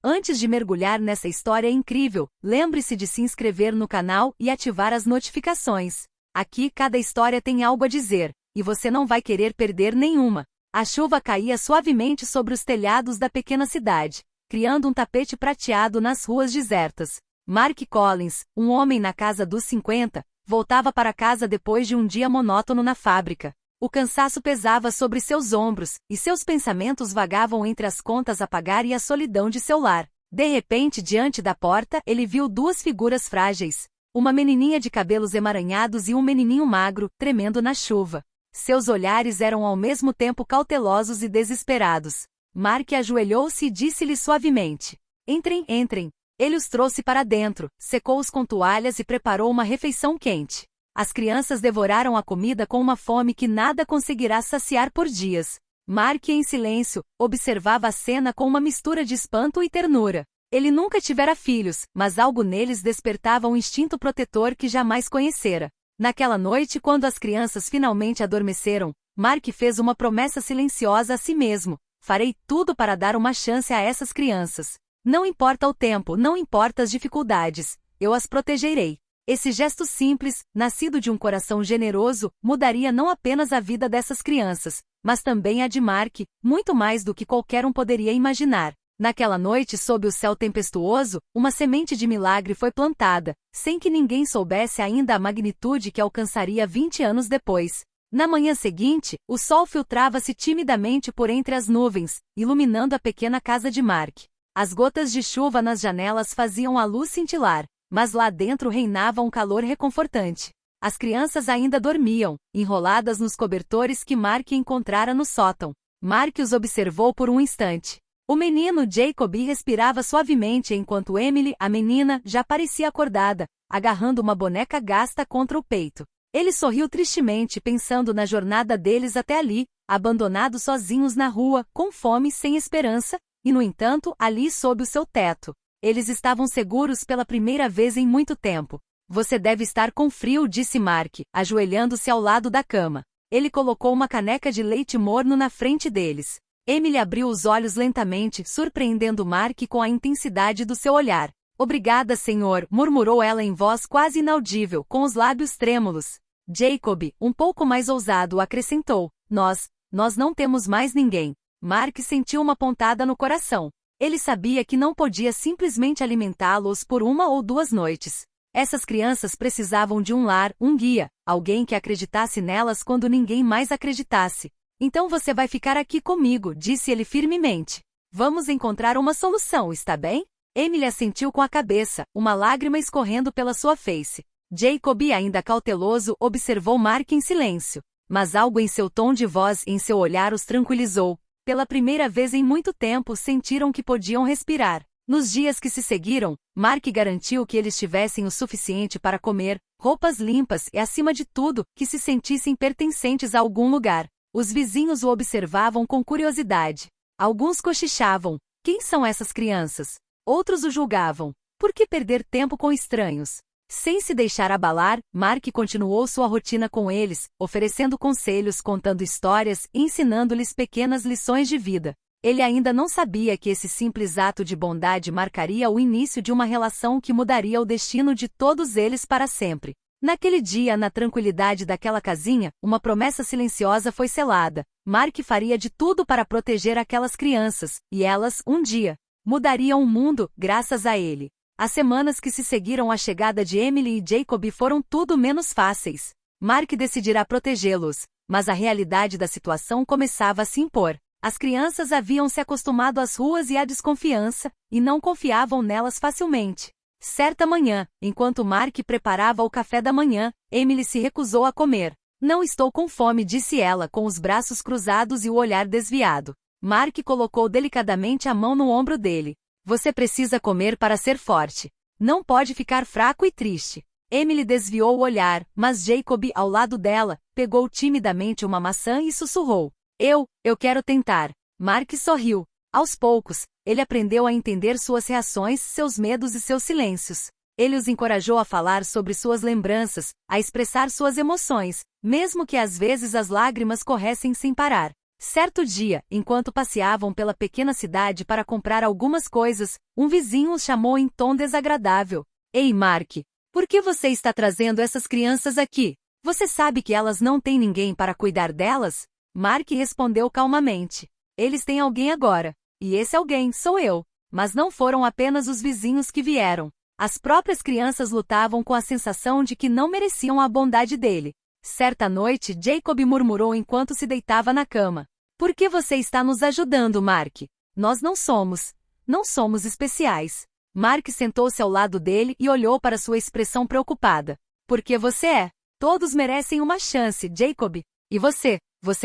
Antes de mergulhar nessa história incrível, lembre-se de se inscrever no canal e ativar as notificações. Aqui cada história tem algo a dizer, e você não vai querer perder nenhuma. A chuva caía suavemente sobre os telhados da pequena cidade, criando um tapete prateado nas ruas desertas. Mark Collins, um homem na casa dos 50, voltava para casa depois de um dia monótono na fábrica. O cansaço pesava sobre seus ombros, e seus pensamentos vagavam entre as contas a pagar e a solidão de seu lar. De repente, diante da porta, ele viu duas figuras frágeis. Uma menininha de cabelos emaranhados e um menininho magro, tremendo na chuva. Seus olhares eram ao mesmo tempo cautelosos e desesperados. Mark ajoelhou-se e disse-lhe suavemente: "Entrem, entrem." Ele os trouxe para dentro, secou-os com toalhas e preparou uma refeição quente. As crianças devoraram a comida com uma fome que nada conseguirá saciar por dias. Mark, em silêncio, observava a cena com uma mistura de espanto e ternura. Ele nunca tivera filhos, mas algo neles despertava um instinto protetor que jamais conhecera. Naquela noite, quando as crianças finalmente adormeceram, Mark fez uma promessa silenciosa a si mesmo: "Farei tudo para dar uma chance a essas crianças. Não importa o tempo, não importa as dificuldades, eu as protegerei." Esse gesto simples, nascido de um coração generoso, mudaria não apenas a vida dessas crianças, mas também a de Mark, muito mais do que qualquer um poderia imaginar. Naquela noite, sob o céu tempestuoso, uma semente de milagre foi plantada, sem que ninguém soubesse ainda a magnitude que alcançaria 20 anos depois. Na manhã seguinte, o sol filtrava-se timidamente por entre as nuvens, iluminando a pequena casa de Mark. As gotas de chuva nas janelas faziam a luz cintilar, mas lá dentro reinava um calor reconfortante. As crianças ainda dormiam, enroladas nos cobertores que Mark encontrara no sótão. Mark os observou por um instante. O menino Jacob respirava suavemente enquanto Emily, a menina, já parecia acordada, agarrando uma boneca gasta contra o peito. Ele sorriu tristemente pensando na jornada deles até ali, abandonados sozinhos na rua, com fome e sem esperança, e no entanto, ali sob o seu teto. Eles estavam seguros pela primeira vez em muito tempo. "Você deve estar com frio", disse Mark, ajoelhando-se ao lado da cama. Ele colocou uma caneca de leite morno na frente deles. Emily abriu os olhos lentamente, surpreendendo Mark com a intensidade do seu olhar. "Obrigada, senhor", murmurou ela em voz quase inaudível, com os lábios trêmulos. Jacob, um pouco mais ousado, acrescentou: Nós não temos mais ninguém." Mark sentiu uma pontada no coração. Ele sabia que não podia simplesmente alimentá-los por uma ou duas noites. Essas crianças precisavam de um lar, um guia, alguém que acreditasse nelas quando ninguém mais acreditasse. "Então você vai ficar aqui comigo", disse ele firmemente. "Vamos encontrar uma solução, está bem?" Emily assentiu com a cabeça, uma lágrima escorrendo pela sua face. Jacob, ainda cauteloso, observou Mark em silêncio. Mas algo em seu tom de voz e em seu olhar os tranquilizou. Pela primeira vez em muito tempo sentiram que podiam respirar. Nos dias que se seguiram, Mark garantiu que eles tivessem o suficiente para comer, roupas limpas e, acima de tudo, que se sentissem pertencentes a algum lugar. Os vizinhos o observavam com curiosidade. Alguns cochichavam: "Quem são essas crianças?" Outros o julgavam: "Por que perder tempo com estranhos?" Sem se deixar abalar, Mark continuou sua rotina com eles, oferecendo conselhos, contando histórias e ensinando-lhes pequenas lições de vida. Ele ainda não sabia que esse simples ato de bondade marcaria o início de uma relação que mudaria o destino de todos eles para sempre. Naquele dia, na tranquilidade daquela casinha, uma promessa silenciosa foi selada. Mark faria de tudo para proteger aquelas crianças, e elas, um dia, mudariam o mundo, graças a ele. As semanas que se seguiram à chegada de Emily e Jacob foram tudo menos fáceis. Mark decidirá protegê-los, mas a realidade da situação começava a se impor. As crianças haviam se acostumado às ruas e à desconfiança, e não confiavam nelas facilmente. Certa manhã, enquanto Mark preparava o café da manhã, Emily se recusou a comer. "Não estou com fome", disse ela, com os braços cruzados e o olhar desviado. Mark colocou delicadamente a mão no ombro dele. "Você precisa comer para ser forte. Não pode ficar fraco e triste." Emily desviou o olhar, mas Jacob, ao lado dela, pegou timidamente uma maçã e sussurrou: Eu quero tentar." Mark sorriu. Aos poucos, ele aprendeu a entender suas reações, seus medos e seus silêncios. Ele os encorajou a falar sobre suas lembranças, a expressar suas emoções, mesmo que às vezes as lágrimas corressem sem parar. Certo dia, enquanto passeavam pela pequena cidade para comprar algumas coisas, um vizinho os chamou em tom desagradável. Ei, Mark, por que você está trazendo essas crianças aqui? Você sabe que elas não têm ninguém para cuidar delas? Mark respondeu calmamente. Eles têm alguém agora. E esse alguém sou eu. Mas não foram apenas os vizinhos que vieram. As próprias crianças lutavam com a sensação de que não mereciam a bondade dele. Certa noite, Jacob murmurou enquanto se deitava na cama. Por que você está nos ajudando, Mark? Nós não somos especiais. Mark sentou-se ao lado dele e olhou para sua expressão preocupada. Porque você é. Todos merecem uma chance, Jacob. E você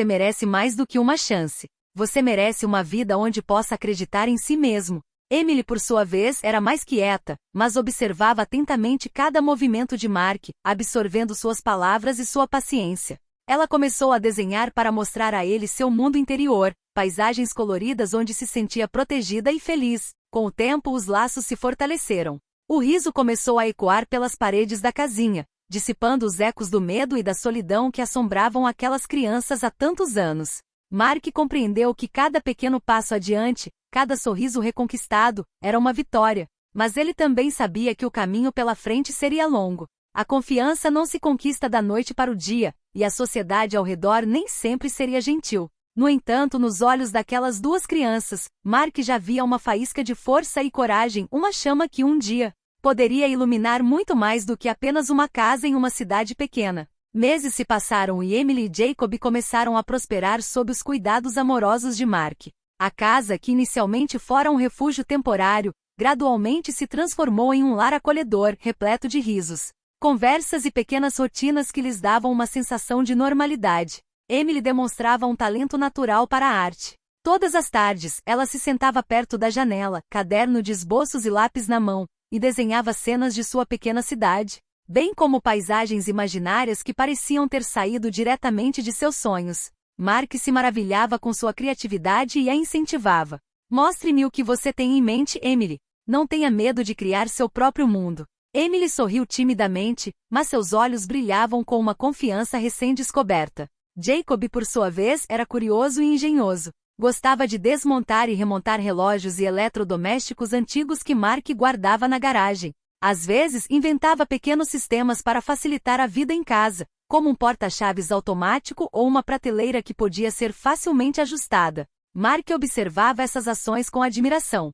merece mais do que uma chance. Você merece uma vida onde possa acreditar em si mesmo. Emily, por sua vez, era mais quieta, mas observava atentamente cada movimento de Mark, absorvendo suas palavras e sua paciência. Ela começou a desenhar para mostrar a ele seu mundo interior, paisagens coloridas onde se sentia protegida e feliz. Com o tempo, os laços se fortaleceram. O riso começou a ecoar pelas paredes da casinha, dissipando os ecos do medo e da solidão que assombravam aquelas crianças há tantos anos. Mark compreendeu que cada pequeno passo adiante, cada sorriso reconquistado, era uma vitória. Mas ele também sabia que o caminho pela frente seria longo. A confiança não se conquista da noite para o dia, e a sociedade ao redor nem sempre seria gentil. No entanto, nos olhos daquelas duas crianças, Mark já via uma faísca de força e coragem, uma chama que um dia poderia iluminar muito mais do que apenas uma casa em uma cidade pequena. Meses se passaram e Emily e Jacob começaram a prosperar sob os cuidados amorosos de Mark. A casa, que inicialmente fora um refúgio temporário, gradualmente se transformou em um lar acolhedor, repleto de risos, conversas e pequenas rotinas que lhes davam uma sensação de normalidade. Emily demonstrava um talento natural para a arte. Todas as tardes, ela se sentava perto da janela, caderno de esboços e lápis na mão, e desenhava cenas de sua pequena cidade, bem como paisagens imaginárias que pareciam ter saído diretamente de seus sonhos. Mark se maravilhava com sua criatividade e a incentivava. Mostre-me o que você tem em mente, Emily. Não tenha medo de criar seu próprio mundo. Emily sorriu timidamente, mas seus olhos brilhavam com uma confiança recém-descoberta. Jacob, por sua vez, era curioso e engenhoso. Gostava de desmontar e remontar relógios e eletrodomésticos antigos que Mark guardava na garagem. Às vezes, inventava pequenos sistemas para facilitar a vida em casa, como um porta-chaves automático ou uma prateleira que podia ser facilmente ajustada. Mark observava essas ações com admiração.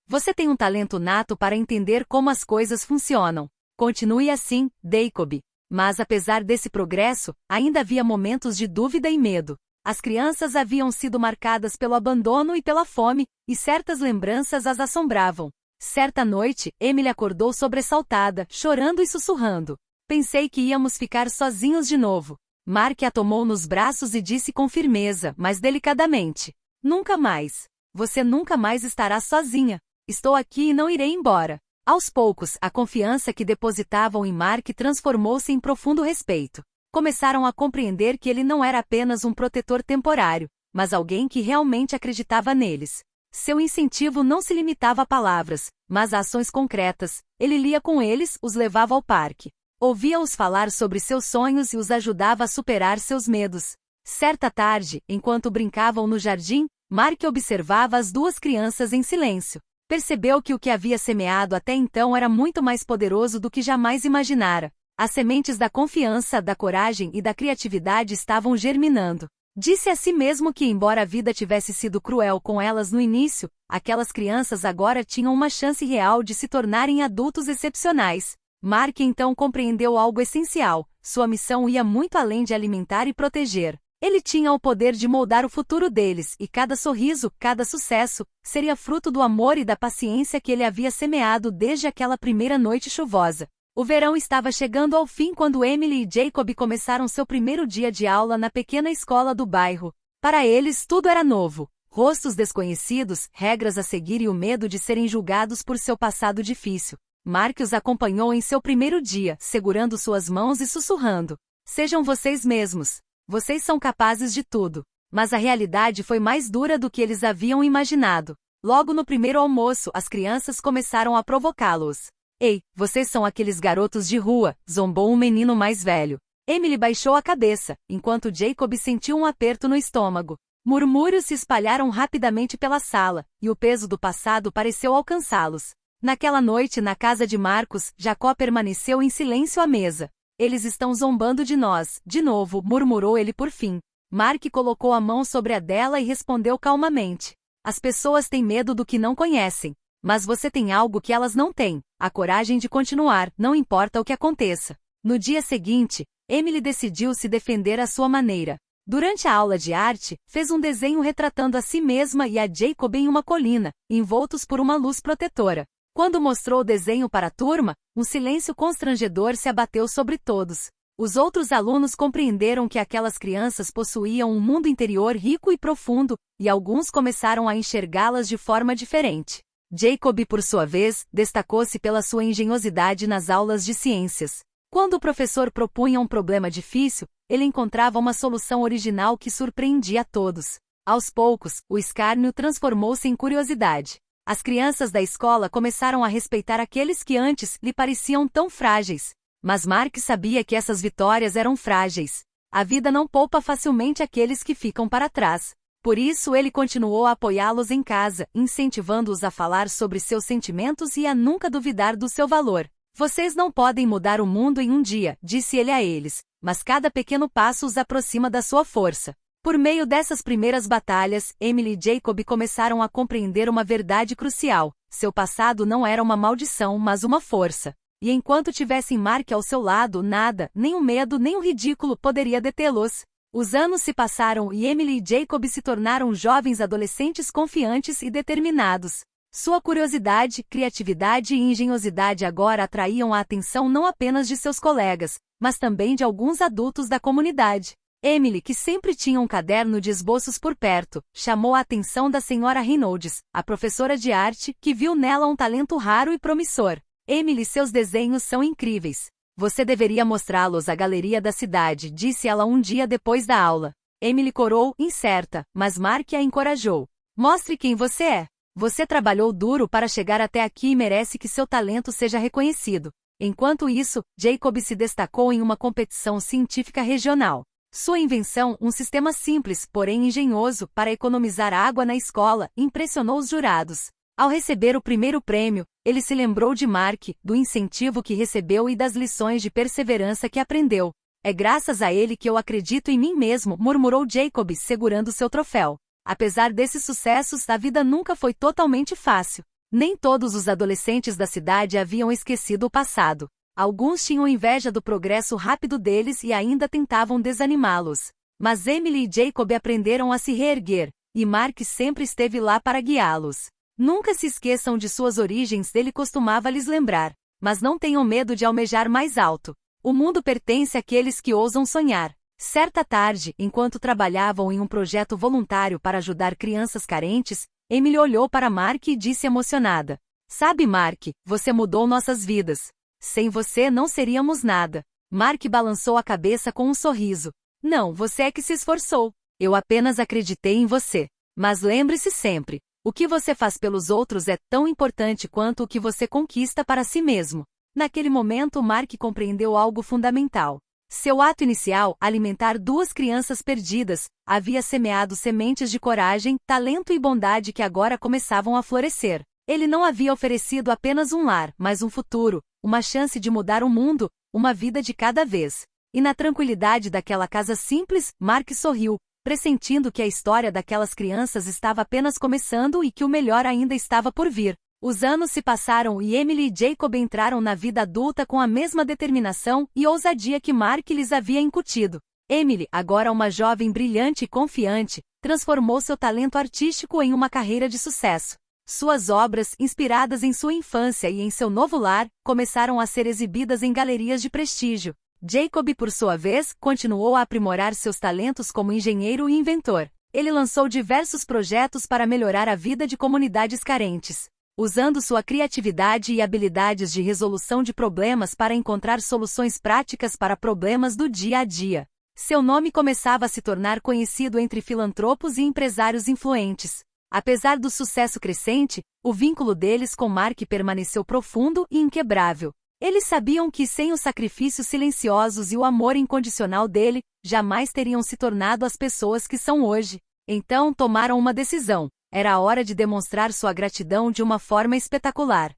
Você tem um talento nato para entender como as coisas funcionam. Continue assim, Jacob. Mas apesar desse progresso, ainda havia momentos de dúvida e medo. As crianças haviam sido marcadas pelo abandono e pela fome, e certas lembranças as assombravam. Certa noite, Emily acordou sobressaltada, chorando e sussurrando. Pensei que íamos ficar sozinhos de novo. Mark a tomou nos braços e disse com firmeza, mas delicadamente. Nunca mais. Você nunca mais estará sozinha. Estou aqui e não irei embora. Aos poucos, a confiança que depositavam em Mark transformou-se em profundo respeito. Começaram a compreender que ele não era apenas um protetor temporário, mas alguém que realmente acreditava neles. Seu incentivo não se limitava a palavras, mas a ações concretas. Ele lia com eles, os levava ao parque. Ouvia-os falar sobre seus sonhos e os ajudava a superar seus medos. Certa tarde, enquanto brincavam no jardim, Mark observava as duas crianças em silêncio. Percebeu que o que havia semeado até então era muito mais poderoso do que jamais imaginara. As sementes da confiança, da coragem e da criatividade estavam germinando. Disse a si mesmo que, embora a vida tivesse sido cruel com elas no início, aquelas crianças agora tinham uma chance real de se tornarem adultos excepcionais. Mark então compreendeu algo essencial: sua missão ia muito além de alimentar e proteger. Ele tinha o poder de moldar o futuro deles, e cada sorriso, cada sucesso, seria fruto do amor e da paciência que ele havia semeado desde aquela primeira noite chuvosa. O verão estava chegando ao fim quando Emily e Jacob começaram seu primeiro dia de aula na pequena escola do bairro. Para eles, tudo era novo. Rostos desconhecidos, regras a seguir e o medo de serem julgados por seu passado difícil. Mark os acompanhou em seu primeiro dia, segurando suas mãos e sussurrando. Sejam vocês mesmos. Vocês são capazes de tudo. Mas a realidade foi mais dura do que eles haviam imaginado. Logo no primeiro almoço, as crianças começaram a provocá-los. Ei, vocês são aqueles garotos de rua, zombou um menino mais velho. Emily baixou a cabeça, enquanto Jacob sentiu um aperto no estômago. Murmúrios se espalharam rapidamente pela sala, e o peso do passado pareceu alcançá-los. Naquela noite na casa de Marcos, Jacó permaneceu em silêncio à mesa. Eles estão zombando de nós, de novo, murmurou ele por fim. Mark colocou a mão sobre a dela e respondeu calmamente. As pessoas têm medo do que não conhecem. Mas você tem algo que elas não têm, a coragem de continuar, não importa o que aconteça. No dia seguinte, Emily decidiu se defender à sua maneira. Durante a aula de arte, fez um desenho retratando a si mesma e a Jacob em uma colina, envoltos por uma luz protetora. Quando mostrou o desenho para a turma, um silêncio constrangedor se abateu sobre todos. Os outros alunos compreenderam que aquelas crianças possuíam um mundo interior rico e profundo, e alguns começaram a enxergá-las de forma diferente. Jacob, por sua vez, destacou-se pela sua engenhosidade nas aulas de ciências. Quando o professor propunha um problema difícil, ele encontrava uma solução original que surpreendia a todos. Aos poucos, o escárnio transformou-se em curiosidade. As crianças da escola começaram a respeitar aqueles que antes lhe pareciam tão frágeis. Mas Mark sabia que essas vitórias eram frágeis. A vida não poupa facilmente aqueles que ficam para trás. Por isso ele continuou a apoiá-los em casa, incentivando-os a falar sobre seus sentimentos e a nunca duvidar do seu valor. Vocês não podem mudar o mundo em um dia, disse ele a eles, mas cada pequeno passo os aproxima da sua força. Por meio dessas primeiras batalhas, Emily e Jacob começaram a compreender uma verdade crucial. Seu passado não era uma maldição, mas uma força. E enquanto tivessem Mark ao seu lado, nada, nem o medo nem o ridículo poderia detê-los. Os anos se passaram e Emily e Jacob se tornaram jovens adolescentes confiantes e determinados. Sua curiosidade, criatividade e engenhosidade agora atraíam a atenção não apenas de seus colegas, mas também de alguns adultos da comunidade. Emily, que sempre tinha um caderno de esboços por perto, chamou a atenção da senhora Reynolds, a professora de arte, que viu nela um talento raro e promissor. Emily, seus desenhos são incríveis. Você deveria mostrá-los à galeria da cidade, disse ela um dia depois da aula. Emily corou, incerta, mas Mark a encorajou. Mostre quem você é. Você trabalhou duro para chegar até aqui e merece que seu talento seja reconhecido. Enquanto isso, Jacob se destacou em uma competição científica regional. Sua invenção, um sistema simples, porém engenhoso, para economizar água na escola, impressionou os jurados. Ao receber o primeiro prêmio, ele se lembrou de Mark, do incentivo que recebeu e das lições de perseverança que aprendeu. É graças a ele que eu acredito em mim mesmo, murmurou Jacob, segurando seu troféu. Apesar desses sucessos, a vida nunca foi totalmente fácil. Nem todos os adolescentes da cidade haviam esquecido o passado. Alguns tinham inveja do progresso rápido deles e ainda tentavam desanimá-los. Mas Emily e Jacob aprenderam a se reerguer, e Mark sempre esteve lá para guiá-los. Nunca se esqueçam de suas origens, ele costumava lhes lembrar. Mas não tenham medo de almejar mais alto. O mundo pertence àqueles que ousam sonhar. Certa tarde, enquanto trabalhavam em um projeto voluntário para ajudar crianças carentes, Emily olhou para Mark e disse emocionada. Sabe, Mark, você mudou nossas vidas. Sem você não seríamos nada. Mark balançou a cabeça com um sorriso. Não, você é que se esforçou. Eu apenas acreditei em você. Mas lembre-se sempre, o que você faz pelos outros é tão importante quanto o que você conquista para si mesmo. Naquele momento, Mark compreendeu algo fundamental. Seu ato inicial, alimentar duas crianças perdidas, havia semeado sementes de coragem, talento e bondade que agora começavam a florescer. Ele não havia oferecido apenas um lar, mas um futuro, uma chance de mudar o mundo, uma vida de cada vez. E na tranquilidade daquela casa simples, Mark sorriu, pressentindo que a história daquelas crianças estava apenas começando e que o melhor ainda estava por vir. Os anos se passaram e Emily e Jacob entraram na vida adulta com a mesma determinação e ousadia que Mark lhes havia incutido. Emily, agora uma jovem brilhante e confiante, transformou seu talento artístico em uma carreira de sucesso. Suas obras, inspiradas em sua infância e em seu novo lar, começaram a ser exibidas em galerias de prestígio. Jacob, por sua vez, continuou a aprimorar seus talentos como engenheiro e inventor. Ele lançou diversos projetos para melhorar a vida de comunidades carentes, usando sua criatividade e habilidades de resolução de problemas para encontrar soluções práticas para problemas do dia a dia. Seu nome começava a se tornar conhecido entre filantropos e empresários influentes. Apesar do sucesso crescente, o vínculo deles com Mark permaneceu profundo e inquebrável. Eles sabiam que sem os sacrifícios silenciosos e o amor incondicional dele, jamais teriam se tornado as pessoas que são hoje. Então tomaram uma decisão. Era a hora de demonstrar sua gratidão de uma forma espetacular.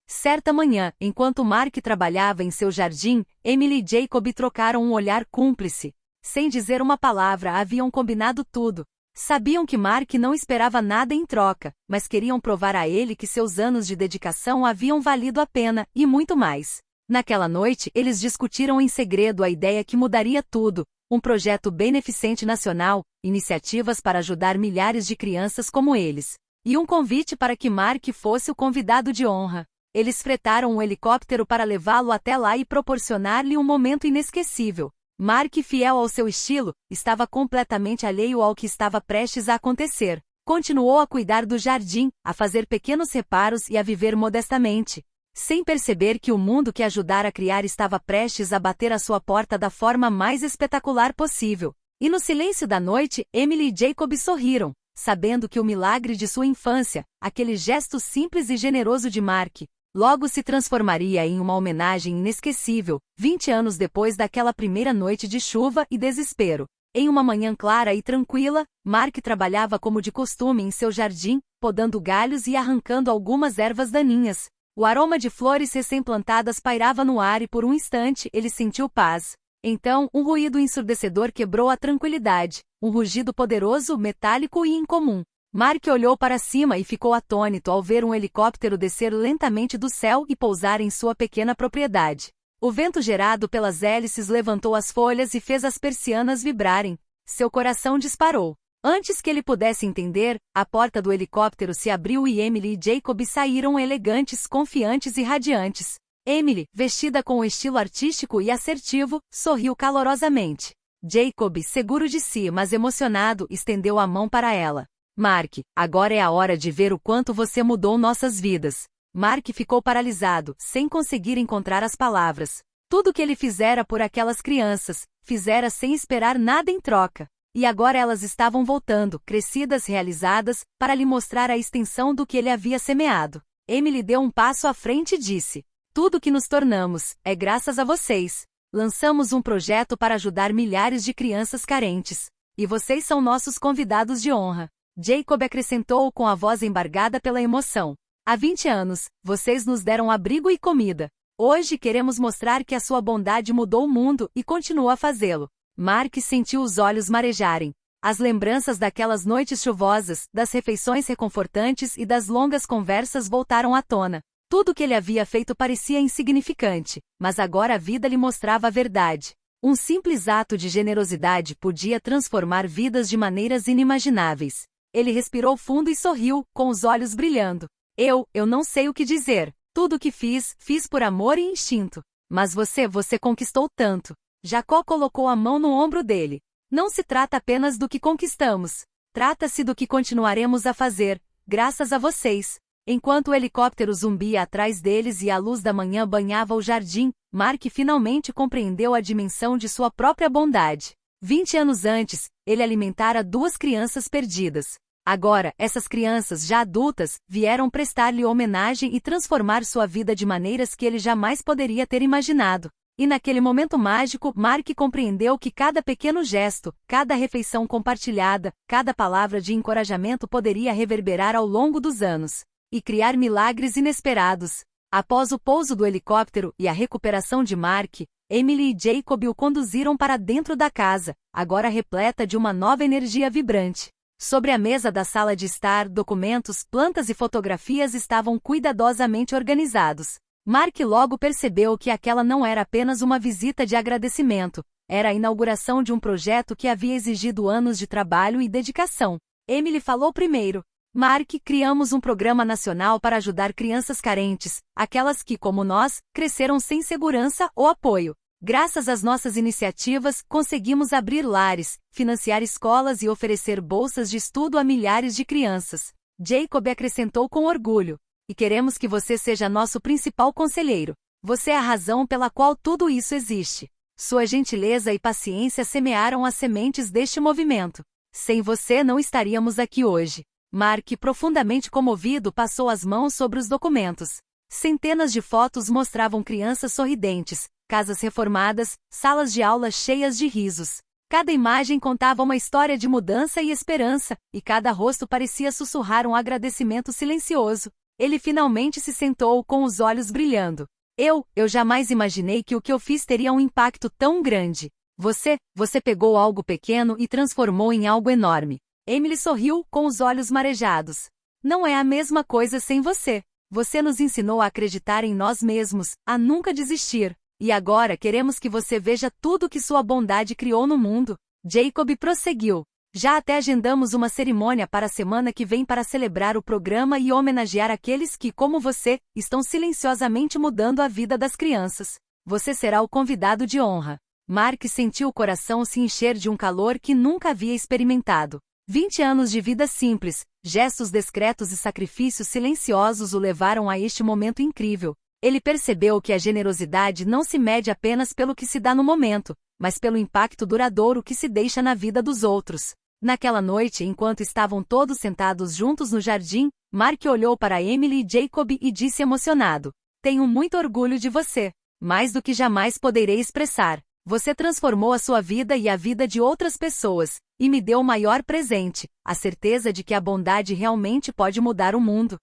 Certa manhã, enquanto Mark trabalhava em seu jardim, Emily e Jacob trocaram um olhar cúmplice. Sem dizer uma palavra, haviam combinado tudo. Sabiam que Mark não esperava nada em troca, mas queriam provar a ele que seus anos de dedicação haviam valido a pena, e muito mais. Naquela noite, eles discutiram em segredo a ideia que mudaria tudo: um projeto beneficente nacional, iniciativas para ajudar milhares de crianças como eles, e um convite para que Mark fosse o convidado de honra. Eles fretaram um helicóptero para levá-lo até lá e proporcionar-lhe um momento inesquecível. Mark, fiel ao seu estilo, estava completamente alheio ao que estava prestes a acontecer. Continuou a cuidar do jardim, a fazer pequenos reparos e a viver modestamente, sem perceber que o mundo que ajudara a criar estava prestes a bater à sua porta da forma mais espetacular possível. E no silêncio da noite, Emily e Jacob sorriram, sabendo que o milagre de sua infância, aquele gesto simples e generoso de Mark, logo se transformaria em uma homenagem inesquecível, 20 anos depois daquela primeira noite de chuva e desespero. Em uma manhã clara e tranquila, Mark trabalhava como de costume em seu jardim, podando galhos e arrancando algumas ervas daninhas. O aroma de flores recém-plantadas pairava no ar e por um instante ele sentiu paz. Então, um ruído ensurdecedor quebrou a tranquilidade, um rugido poderoso, metálico e incomum. Mark olhou para cima e ficou atônito ao ver um helicóptero descer lentamente do céu e pousar em sua pequena propriedade. O vento gerado pelas hélices levantou as folhas e fez as persianas vibrarem. Seu coração disparou. Antes que ele pudesse entender, a porta do helicóptero se abriu e Emily e Jacob saíram elegantes, confiantes e radiantes. Emily, vestida com um estilo artístico e assertivo, sorriu calorosamente. Jacob, seguro de si mas emocionado, estendeu a mão para ela. Mark, agora é a hora de ver o quanto você mudou nossas vidas. Mark ficou paralisado, sem conseguir encontrar as palavras. Tudo que ele fizera por aquelas crianças, fizera sem esperar nada em troca. E agora elas estavam voltando, crescidas, realizadas, para lhe mostrar a extensão do que ele havia semeado. Emily deu um passo à frente e disse: tudo que nos tornamos, é graças a vocês. Lançamos um projeto para ajudar milhares de crianças carentes. E vocês são nossos convidados de honra. Jacob acrescentou com a voz embargada pela emoção. Há 20 anos, vocês nos deram abrigo e comida. Hoje queremos mostrar que a sua bondade mudou o mundo e continua a fazê-lo. Mark sentiu os olhos marejarem. As lembranças daquelas noites chuvosas, das refeições reconfortantes e das longas conversas voltaram à tona. Tudo que ele havia feito parecia insignificante, mas agora a vida lhe mostrava a verdade. Um simples ato de generosidade podia transformar vidas de maneiras inimagináveis. Ele respirou fundo e sorriu, com os olhos brilhando. Eu não sei o que dizer. Tudo o que fiz por amor e instinto. Mas você conquistou tanto. Jacó colocou a mão no ombro dele. Não se trata apenas do que conquistamos. Trata-se do que continuaremos a fazer, graças a vocês. Enquanto o helicóptero zumbia atrás deles e a luz da manhã banhava o jardim, Mark finalmente compreendeu a dimensão de sua própria bondade. 20 anos antes, ele alimentara 2 crianças perdidas. Agora, essas crianças, já adultas, vieram prestar-lhe homenagem e transformar sua vida de maneiras que ele jamais poderia ter imaginado. E naquele momento mágico, Mark compreendeu que cada pequeno gesto, cada refeição compartilhada, cada palavra de encorajamento poderia reverberar ao longo dos anos e criar milagres inesperados. Após o pouso do helicóptero e a recuperação de Mark, Emily e Jacob o conduziram para dentro da casa, agora repleta de uma nova energia vibrante. Sobre a mesa da sala de estar, documentos, plantas e fotografias estavam cuidadosamente organizados. Mark logo percebeu que aquela não era apenas uma visita de agradecimento, era a inauguração de um projeto que havia exigido anos de trabalho e dedicação. Emily falou primeiro. Mark, criamos um programa nacional para ajudar crianças carentes, aquelas que, como nós, cresceram sem segurança ou apoio. Graças às nossas iniciativas, conseguimos abrir lares, financiar escolas e oferecer bolsas de estudo a milhares de crianças. Jacob acrescentou com orgulho. E queremos que você seja nosso principal conselheiro. Você é a razão pela qual tudo isso existe. Sua gentileza e paciência semearam as sementes deste movimento. Sem você não estaríamos aqui hoje. Mark, profundamente comovido, passou as mãos sobre os documentos. Centenas de fotos mostravam crianças sorridentes, casas reformadas, salas de aula cheias de risos. Cada imagem contava uma história de mudança e esperança, e cada rosto parecia sussurrar um agradecimento silencioso. Ele finalmente se sentou com os olhos brilhando. Eu jamais imaginei que o que eu fiz teria um impacto tão grande. Você pegou algo pequeno e transformou em algo enorme. Emily sorriu, com os olhos marejados. Não é a mesma coisa sem você. Você nos ensinou a acreditar em nós mesmos, a nunca desistir. E agora queremos que você veja tudo que sua bondade criou no mundo. Jacob prosseguiu. Já até agendamos uma cerimônia para a semana que vem para celebrar o programa e homenagear aqueles que, como você, estão silenciosamente mudando a vida das crianças. Você será o convidado de honra. Mark sentiu o coração se encher de um calor que nunca havia experimentado. 20 anos de vida simples, gestos discretos e sacrifícios silenciosos o levaram a este momento incrível. Ele percebeu que a generosidade não se mede apenas pelo que se dá no momento, mas pelo impacto duradouro que se deixa na vida dos outros. Naquela noite, enquanto estavam todos sentados juntos no jardim, Mark olhou para Emily e Jacob e disse emocionado: "Tenho muito orgulho de você. Mais do que jamais poderei expressar. Você transformou a sua vida e a vida de outras pessoas, e me deu o maior presente, a certeza de que a bondade realmente pode mudar o mundo."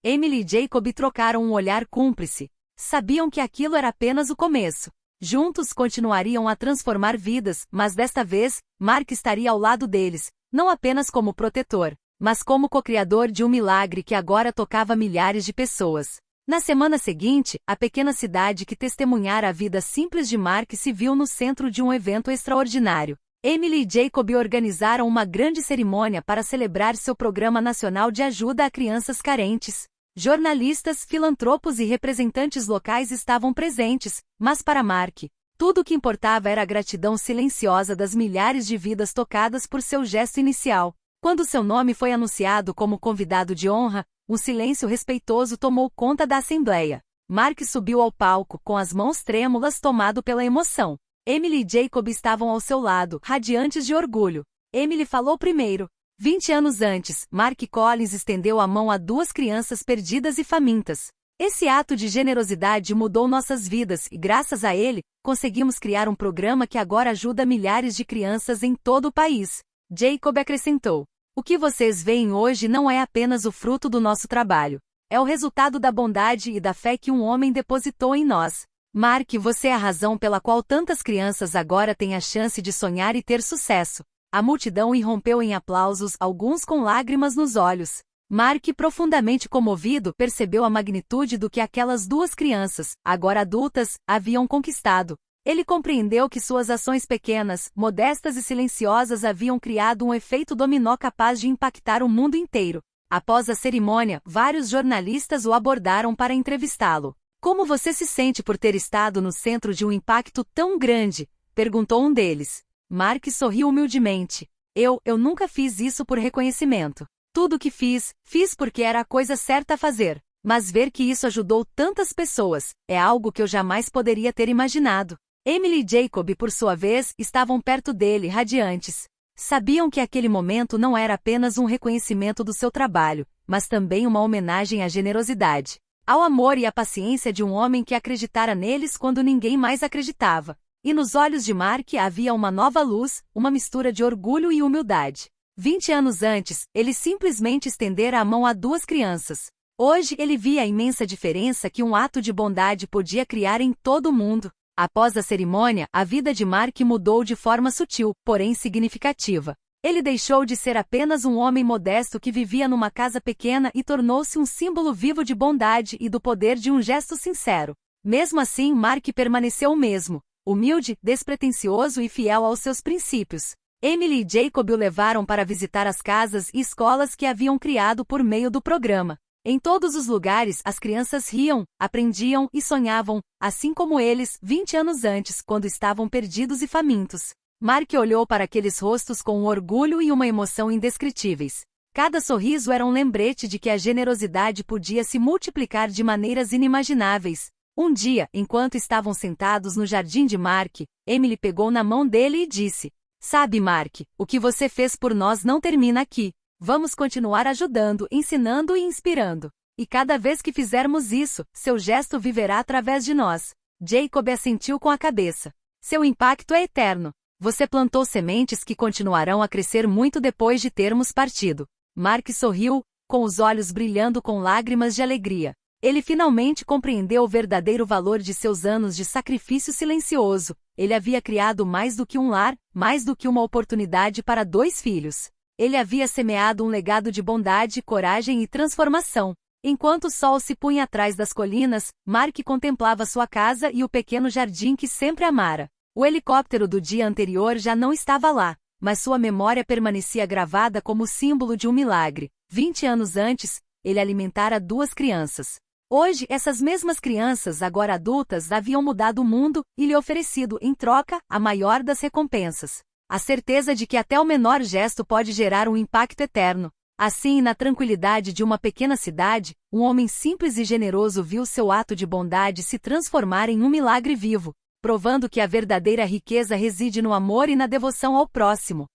Emily e Jacob trocaram um olhar cúmplice. Sabiam que aquilo era apenas o começo. Juntos continuariam a transformar vidas, mas desta vez, Mark estaria ao lado deles, não apenas como protetor, mas como co-criador de um milagre que agora tocava milhares de pessoas. Na semana seguinte, a pequena cidade que testemunhara a vida simples de Mark se viu no centro de um evento extraordinário. Emily e Jacob organizaram uma grande cerimônia para celebrar seu programa nacional de ajuda a crianças carentes. Jornalistas, filantropos e representantes locais estavam presentes, mas para Mark, tudo o que importava era a gratidão silenciosa das milhares de vidas tocadas por seu gesto inicial. Quando seu nome foi anunciado como convidado de honra, um silêncio respeitoso tomou conta da assembleia. Mark subiu ao palco, com as mãos trêmulas, tomado pela emoção. Emily e Jacob estavam ao seu lado, radiantes de orgulho. Emily falou primeiro. 20 anos antes, Mark Collins estendeu a mão a 2 crianças perdidas e famintas. Esse ato de generosidade mudou nossas vidas e, graças a ele, conseguimos criar um programa que agora ajuda milhares de crianças em todo o país. Jacob acrescentou: "O que vocês veem hoje não é apenas o fruto do nosso trabalho. É o resultado da bondade e da fé que um homem depositou em nós. Mark, você é a razão pela qual tantas crianças agora têm a chance de sonhar e ter sucesso." A multidão irrompeu em aplausos, alguns com lágrimas nos olhos. Mark, profundamente comovido, percebeu a magnitude do que aquelas 2 crianças, agora adultas, haviam conquistado. Ele compreendeu que suas ações pequenas, modestas e silenciosas haviam criado um efeito dominó capaz de impactar o mundo inteiro. Após a cerimônia, vários jornalistas o abordaram para entrevistá-lo. "Como você se sente por ter estado no centro de um impacto tão grande?" perguntou um deles. Mark sorriu humildemente. Eu nunca fiz isso por reconhecimento. Tudo o que fiz porque era a coisa certa a fazer. Mas ver que isso ajudou tantas pessoas, é algo que eu jamais poderia ter imaginado." Emily e Jacob, por sua vez, estavam perto dele, radiantes. Sabiam que aquele momento não era apenas um reconhecimento do seu trabalho, mas também uma homenagem à generosidade, ao amor e à paciência de um homem que acreditara neles quando ninguém mais acreditava. E nos olhos de Mark havia uma nova luz, uma mistura de orgulho e humildade. 20 anos antes, ele simplesmente estendera a mão a 2 crianças. Hoje ele via a imensa diferença que um ato de bondade podia criar em todo o mundo. Após a cerimônia, a vida de Mark mudou de forma sutil, porém significativa. Ele deixou de ser apenas um homem modesto que vivia numa casa pequena e tornou-se um símbolo vivo de bondade e do poder de um gesto sincero. Mesmo assim, Mark permaneceu o mesmo. Humilde, despretensioso e fiel aos seus princípios. Emily e Jacob o levaram para visitar as casas e escolas que haviam criado por meio do programa. Em todos os lugares, as crianças riam, aprendiam e sonhavam, assim como eles, 20 anos antes, quando estavam perdidos e famintos. Mark olhou para aqueles rostos com um orgulho e uma emoção indescritíveis. Cada sorriso era um lembrete de que a generosidade podia se multiplicar de maneiras inimagináveis. Um dia, enquanto estavam sentados no jardim de Mark, Emily pegou na mão dele e disse: "Sabe, Mark, o que você fez por nós não termina aqui. Vamos continuar ajudando, ensinando e inspirando. E cada vez que fizermos isso, seu gesto viverá através de nós." Jacob assentiu com a cabeça. "Seu impacto é eterno. Você plantou sementes que continuarão a crescer muito depois de termos partido. Mark sorriu, com os olhos brilhando com lágrimas de alegria. Ele finalmente compreendeu o verdadeiro valor de seus anos de sacrifício silencioso. Ele havia criado mais do que um lar, mais do que uma oportunidade para 2 filhos. Ele havia semeado um legado de bondade, coragem e transformação. Enquanto o sol se punha atrás das colinas, Mark contemplava sua casa e o pequeno jardim que sempre amara. O helicóptero do dia anterior já não estava lá, mas sua memória permanecia gravada como símbolo de um milagre. 20 anos antes, ele alimentara 2 crianças. Hoje, essas mesmas crianças, agora adultas, haviam mudado o mundo e lhe oferecido, em troca, a maior das recompensas. A certeza de que até o menor gesto pode gerar um impacto eterno. Assim, na tranquilidade de uma pequena cidade, um homem simples e generoso viu seu ato de bondade se transformar em um milagre vivo, provando que a verdadeira riqueza reside no amor e na devoção ao próximo.